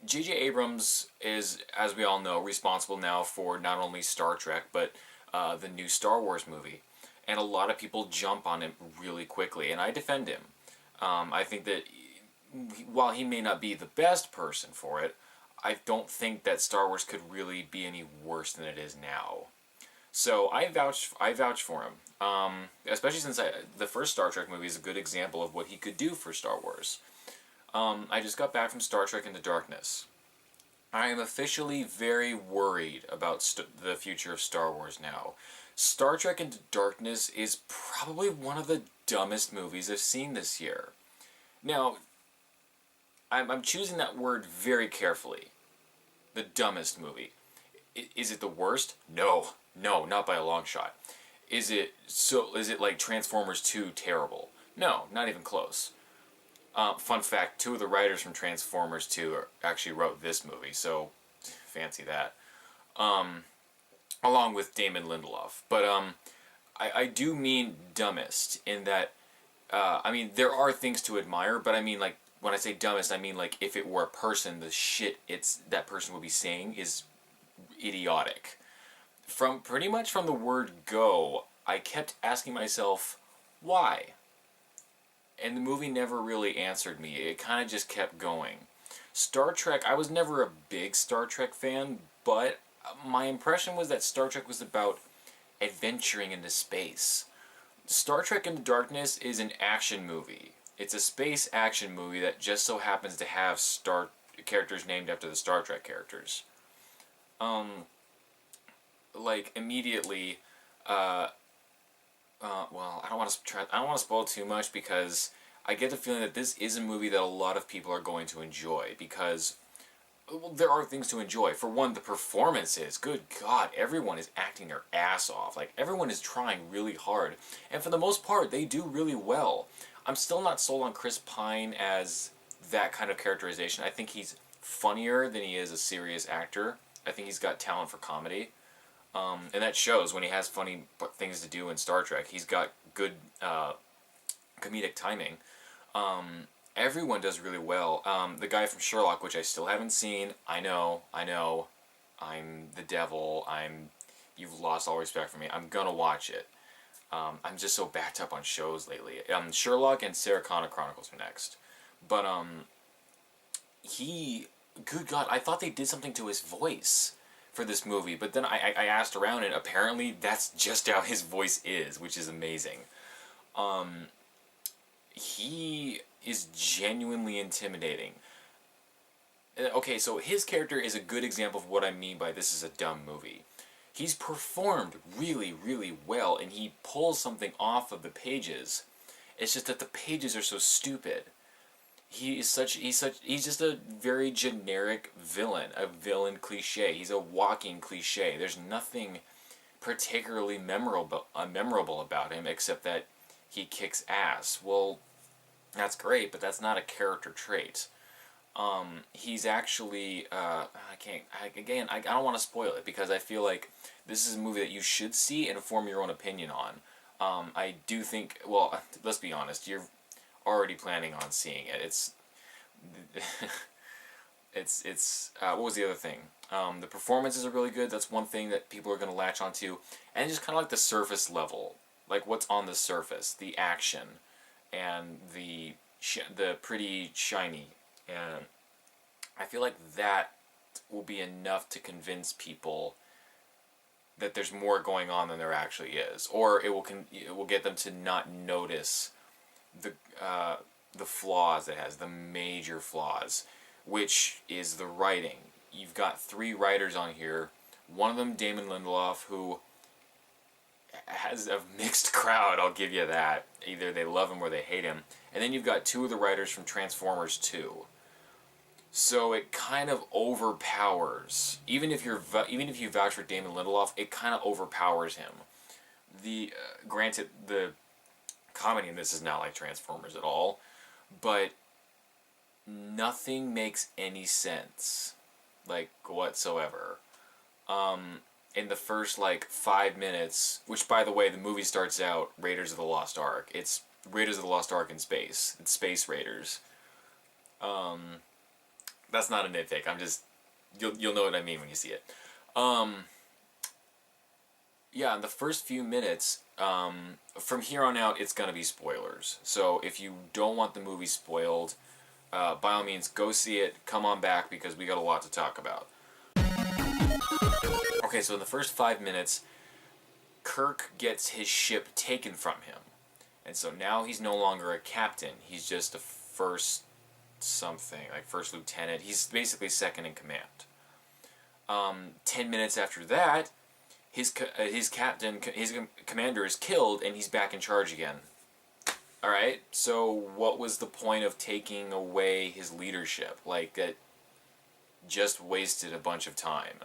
J.J. Abrams is, as we all know, responsible now for not only Star Trek, but the new Star Wars movie. And a lot of people jump on him really quickly, and I defend him. I think that while he may not be the best person for it, I don't think that Star Wars could really be any worse than it is now. So I vouch for him, especially since the first Star Trek movie is a good example of what he could do for Star Wars. I just got back from Star Trek Into Darkness. I am officially very worried about the future of Star Wars now. Star Trek Into Darkness is probably one of the dumbest movies I've seen this year. Now, I'm choosing that word very carefully. The dumbest movie. Is it the worst? No. No, not by a long shot. Is it like Transformers 2 terrible? No, not even close. Fun fact, two of the writers from Transformers 2 actually wrote this movie, so fancy that. Along with Damon Lindelof. But I do mean dumbest in that, I mean, there are things to admire, but I mean, like, when I say dumbest, I mean, like, if it were a person, the shit that person would be saying is idiotic. Pretty much from the word go, I kept asking myself, why? And the movie never really answered me. It kind of just kept going. Star Trek, I was never a big Star Trek fan, but my impression was that Star Trek was about adventuring into space. Star Trek Into Darkness is an action movie. It's a space action movie that just so happens to have characters named after the Star Trek characters. Like immediately, well, I don't want to spoil too much because I get the feeling that this is a movie that a lot of people are going to enjoy because, well, there are things to enjoy. For one, the performances. Good God, everyone is acting their ass off. Like, everyone is trying really hard. And for the most part, they do really well. I'm still not sold on Chris Pine as that kind of characterization. I think he's funnier than he is a serious actor. I think he's got talent for comedy. And that shows when he has funny things to do in Star Trek. He's got good comedic timing. Everyone does really well. The guy from Sherlock, which I still haven't seen, I know, I'm the devil, you've lost all respect for me, I'm gonna watch it. I'm just so backed up on shows lately. Sherlock and Sarah Connor Chronicles are next. But, good God, I thought they did something to his voice for this movie, but then I asked around and apparently that's just how his voice is, which is amazing. He is genuinely intimidating. Okay, so his character is a good example of what I mean by this is a dumb movie. He's performed really, really well, and he pulls something off of the pages. It's just that the pages are so stupid. He's just a very generic villain, a villain cliche. He's a walking cliche. There's nothing particularly memorable about him except that he kicks ass. Well, that's great, but that's not a character trait. He's actually, I don't want to spoil it because I feel like this is a movie that you should see and form your own opinion on. I do think, well, let's be honest, you're already planning on seeing it. What was the other thing? The performances are really good. That's one thing that people are going to latch onto. And just kind of like the surface level. Like what's on the surface. The action. And the pretty shiny. And I feel like that will be enough to convince people that there's more going on than there actually is. Or it will get them to not notice the flaws it has, the major flaws, which is the writing. You've got three writers on here. One of them, Damon Lindelof, who has a mixed crowd, I'll give you that. Either they love him or they hate him. And then you've got two of the writers from Transformers 2. So it kind of overpowers. Even if you vouch for Damon Lindelof, it kind of overpowers him. Granted, the comedy in this is not like Transformers at all, but nothing makes any sense, like, whatsoever. In the first, like, 5 minutes, which, by the way, the movie starts out Raiders of the Lost Ark. It's Raiders of the Lost Ark in space. It's Space Raiders. That's not a nitpick. I'm just you'll know what I mean when you see it. Um, yeah, in the first few minutes, from here on out, it's gonna be spoilers. So if you don't want the movie spoiled, by all means, go see it. Come on back because we got a lot to talk about. Okay, so in the first 5 minutes, Kirk gets his ship taken from him, and so now he's no longer a captain. He's just a first something, like first lieutenant. He's basically second in command. 10 minutes after that, his captain, his commander is killed, and he's back in charge again. All right. So what was the point of taking away his leadership? Like that, just wasted a bunch of time.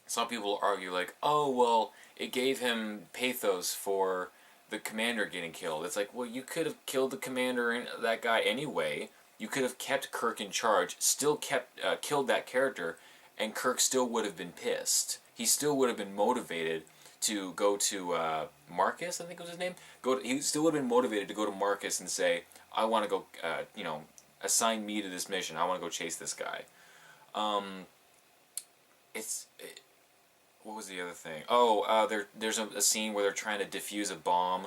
Some people argue like, oh well, it gave him pathos for the commander getting killed. It's like, well, you could have killed the commander and that guy anyway. You could have kept Kirk in charge, still killed that character, and Kirk still would have been pissed. He still would have been motivated to go to Marcus, I think was his name. He still would have been motivated to go to Marcus and say, I want to go, assign me to this mission. I want to go chase this guy. What was the other thing? Oh, there's a scene where they're trying to defuse a bomb,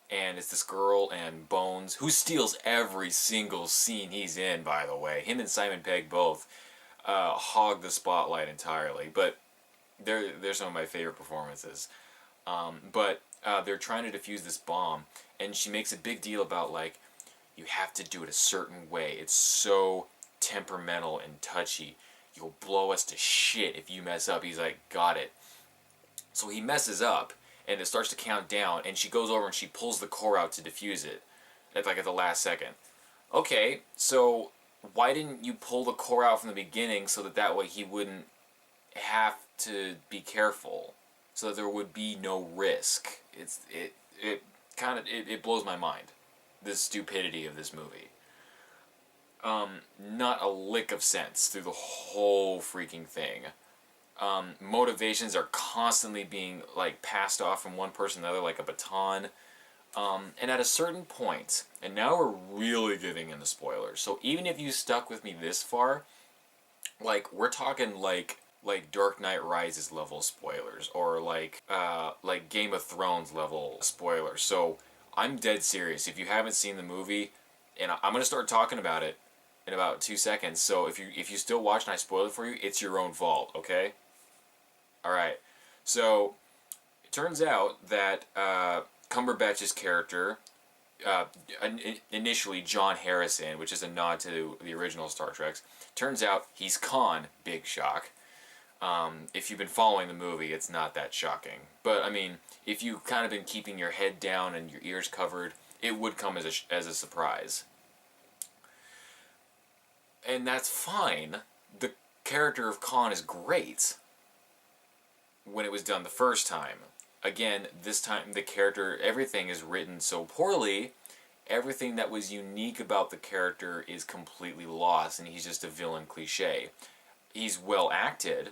and it's this girl and Bones, who steals every single scene he's in, by the way. Him and Simon Pegg both hog the spotlight entirely, but they're some of my favorite performances. But they're trying to defuse this bomb, and she makes a big deal about, like, you have to do it a certain way. It's so temperamental and touchy. You'll blow us to shit if you mess up. He's like, got it. So he messes up, and it starts to count down, and she goes over and she pulls the core out to defuse it, at the last second. Okay, so why didn't you pull the core out from the beginning so that way he wouldn't have to be careful, so that there would be no risk? It blows my mind, the stupidity of this movie. Not a lick of sense through the whole freaking thing. Motivations are constantly being like passed off from one person to the other like a baton. And at a certain point, and now we're really getting into spoilers. So even if you stuck with me this far, like we're talking like Dark Knight Rises level spoilers, or like Game of Thrones level spoilers. So I'm dead serious. If you haven't seen the movie, and I'm gonna start talking about it in about 2 seconds. So if you still watch and I spoil it for you, it's your own fault. Okay. All right. So it turns out that Cumberbatch's character, initially John Harrison, which is a nod to the original Star Treks, turns out he's Khan. Big shock. If you've been following the movie, it's not that shocking. But I mean, if you've kind of been keeping your head down and your ears covered, it would come as a surprise. And that's fine. The character of Khan is great when it was done the first time. Again, this time the character, everything is written so poorly, everything that was unique about the character is completely lost, and he's just a villain cliche. He's well acted.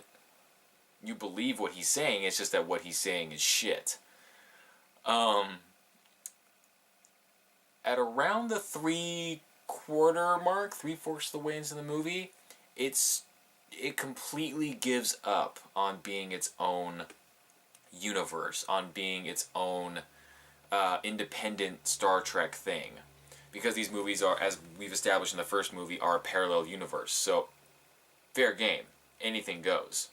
You believe what he's saying, it's just that what he's saying is shit. At around the 3/4 mark, 3/4 of the way into the movie, it completely gives up on being its own universe, on being its own independent Star Trek thing. Because these movies are, as we've established in the first movie, are a parallel universe. So, fair game. Anything goes.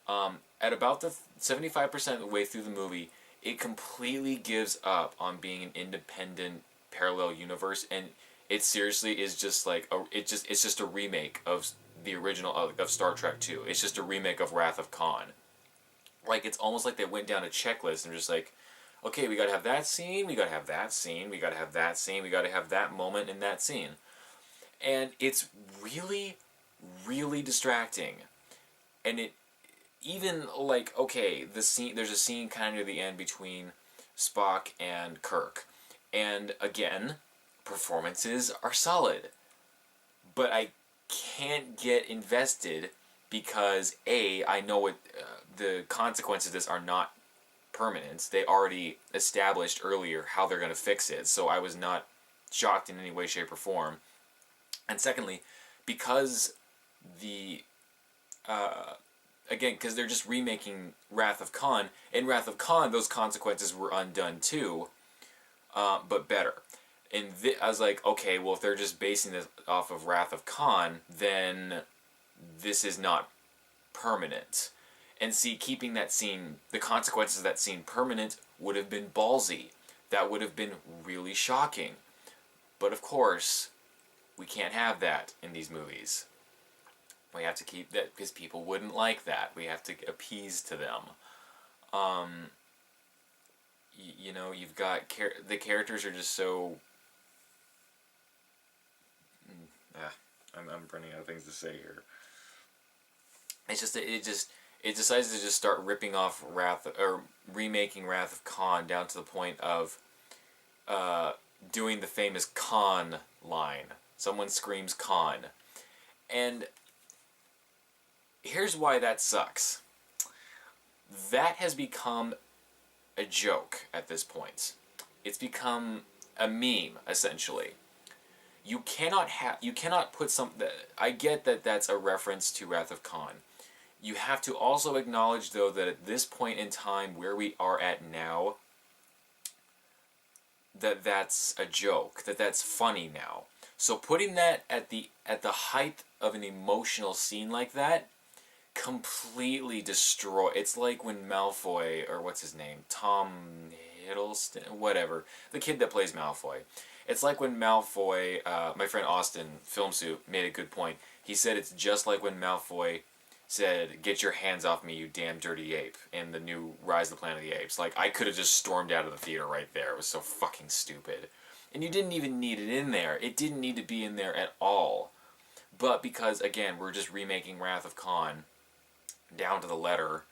At about the 75% of the way through the movie, it completely gives up on being an independent parallel universe, and it seriously is just like it's just a remake of the original of Star Trek 2. It's just a remake of Wrath of Khan. Like, it's almost like they went down a checklist and just like, okay, we gotta have that scene, we gotta have that scene, we gotta have that scene, we gotta have that moment in that scene. And it's really, really distracting. And it even like, okay, there's a scene kind of near the end between Spock and Kirk. And again, performances are solid. But I can't get invested because I know what the consequences of this are not permanent. They already established earlier how they're going to fix it, so I was not shocked in any way, shape, or form. And secondly, because the again, because they're just remaking Wrath of Khan. In Wrath of Khan, those consequences were undone too, but better. And I was like, okay, well, if they're just basing this off of Wrath of Khan, then this is not permanent. And see, keeping that scene, the consequences of that scene permanent would have been ballsy. That would have been really shocking. But of course, we can't have that in these movies. We have to keep that because people wouldn't like that. We have to appease to them. You know, you've got the characters are just so. I'm running out of things to say here. It's just it decides to just start ripping off Wrath or remaking Wrath of Khan down to the point of doing the famous Khan line. Someone screams Khan, and here's why that sucks. That has become a joke at this point. It's become a meme, essentially. You cannot put some. I get that that's a reference to Wrath of Khan. You have to also acknowledge, though, that at this point in time, where we are at now, that's a joke. That's funny now. So putting that at the height of an emotional scene like that completely destroy. It's like when Malfoy, or what's his name, Tom Hiddleston, whatever, the kid that plays Malfoy. It's like when Malfoy, my friend Austin, Film Soup, made a good point. He said it's just like when Malfoy said, "Get your hands off me, you damn dirty ape," in the new Rise of the Planet of the Apes. Like, I could have just stormed out of the theater right there. It was so fucking stupid. And you didn't even need it in there. It didn't need to be in there at all. But because, again, we're just remaking Wrath of Khan down to the letter.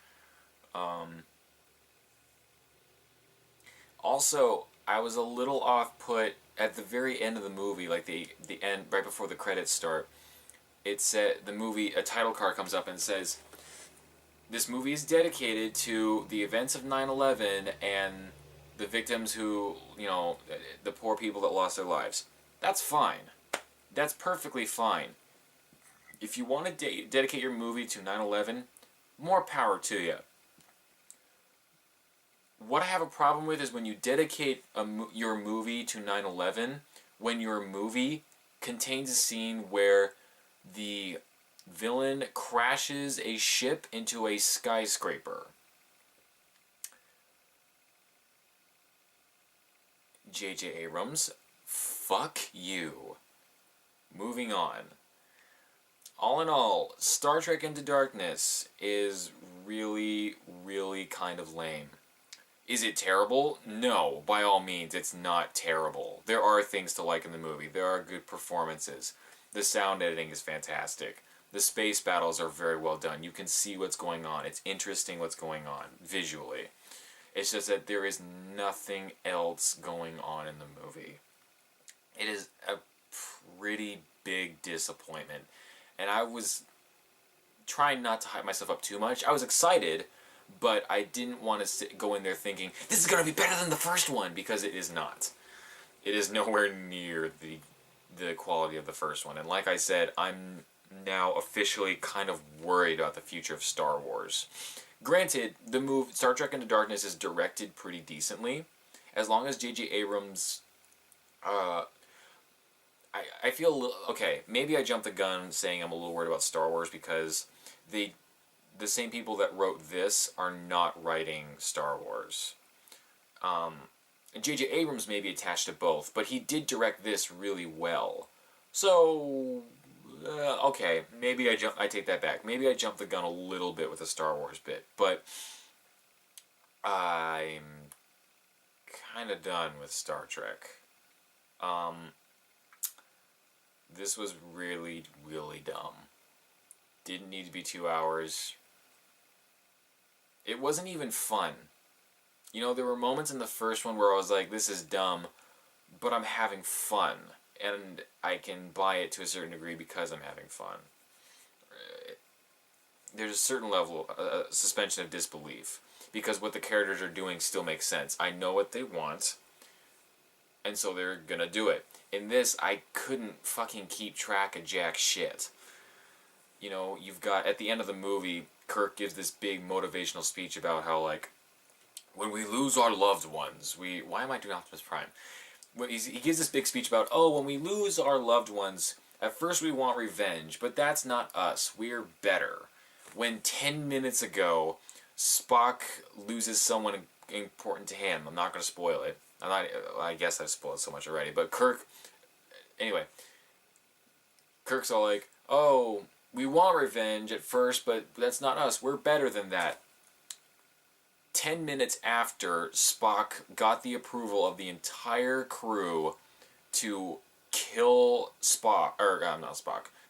Also, I was a little off-put at the very end of the movie, like the end, right before the credits start. It said, a title card comes up and says, this movie is dedicated to the events of 9/11 and the victims who, the poor people that lost their lives. That's fine. That's perfectly fine. If you want to dedicate your movie to 9/11, more power to you. What I have a problem with is when you dedicate your movie to 9/11, when your movie contains a scene where the villain crashes a ship into a skyscraper. J.J. Abrams, fuck you. Moving on. All in all, Star Trek Into Darkness is really, really kind of lame. Is it terrible? No, by all means, it's not terrible. There are things to like in the movie. There are good performances. The sound editing is fantastic. The space battles are very well done. You can see what's going on. It's interesting what's going on, visually. It's just that there is nothing else going on in the movie. It is a pretty big disappointment. And I was trying not to hype myself up too much. I was excited, but I didn't want to go in there thinking, this is going to be better than the first one, because it is not. It is nowhere near the quality of the first one. And like I said, I'm now officially kind of worried about the future of Star Wars. Granted, the movie Star Trek Into Darkness is directed pretty decently. As long as J.J. Abrams... I feel a little... Okay, maybe I jumped the gun saying I'm a little worried about Star Wars because the same people that wrote this are not writing Star Wars. J.J. Abrams may be attached to both, but he did direct this really well. So, okay, maybe I take that back. Maybe I jumped the gun a little bit with the Star Wars bit, but I'm kind of done with Star Trek. This was really, really dumb. Didn't need to be 2 hours. It wasn't even fun. There were moments in the first one where I was like, this is dumb, but I'm having fun. And I can buy it to a certain degree because I'm having fun. There's a certain level of suspension of disbelief. Because what the characters are doing still makes sense. I know what they want. And so they're gonna do it. In this, I couldn't fucking keep track of jack shit. You know, you've got, at the end of the movie, Kirk gives this big motivational speech about how, like, when we lose our loved ones, why am I doing Optimus Prime? He gives this big speech about, oh, when we lose our loved ones, at first we want revenge, but that's not us. We're better. When 10 minutes ago, Spock loses someone important to him. I'm not going to spoil it. I guess I've spoiled so much already. But anyway, Kirk's all like, oh, we want revenge at first, but that's not us. We're better than that. 10 minutes after Spock got the approval of the entire crew to kill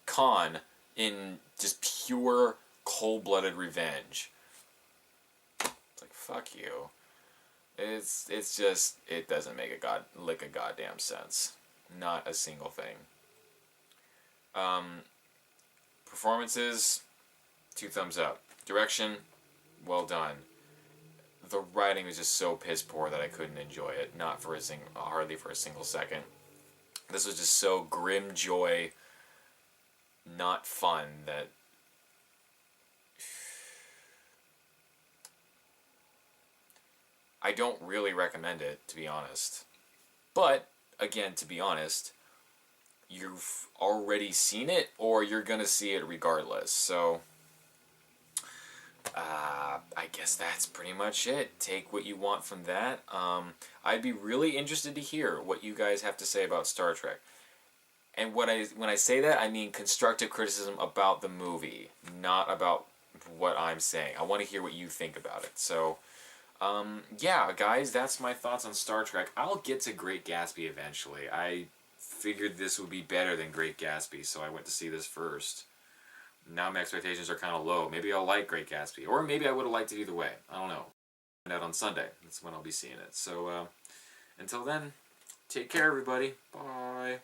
Khan in just pure cold-blooded revenge. It's like, fuck you. It's just, it doesn't make a goddamn sense. Not a single thing. Performances, 2 thumbs up. Direction, well done. The writing was just so piss poor that I couldn't enjoy it. Hardly for a single second. This was just so grim joy, not fun, that I don't really recommend it, to be honest. But, again, to be honest, you've already seen it, or you're gonna see it regardless, so I guess that's pretty much it. Take what you want from that. I'd be really interested to hear what you guys have to say about Star Trek. And when I say that, I mean constructive criticism about the movie, not about what I'm saying. I want to hear what you think about it. So, yeah, guys, that's my thoughts on Star Trek. I'll get to Great Gatsby eventually. I figured this would be better than Great Gatsby, so I went to see this first. Now my expectations are kind of low. Maybe I'll like Great Gatsby, or maybe I would have liked it either way. I don't know. Find out on Sunday. That's when I'll be seeing it. So, until then, take care, everybody. Bye.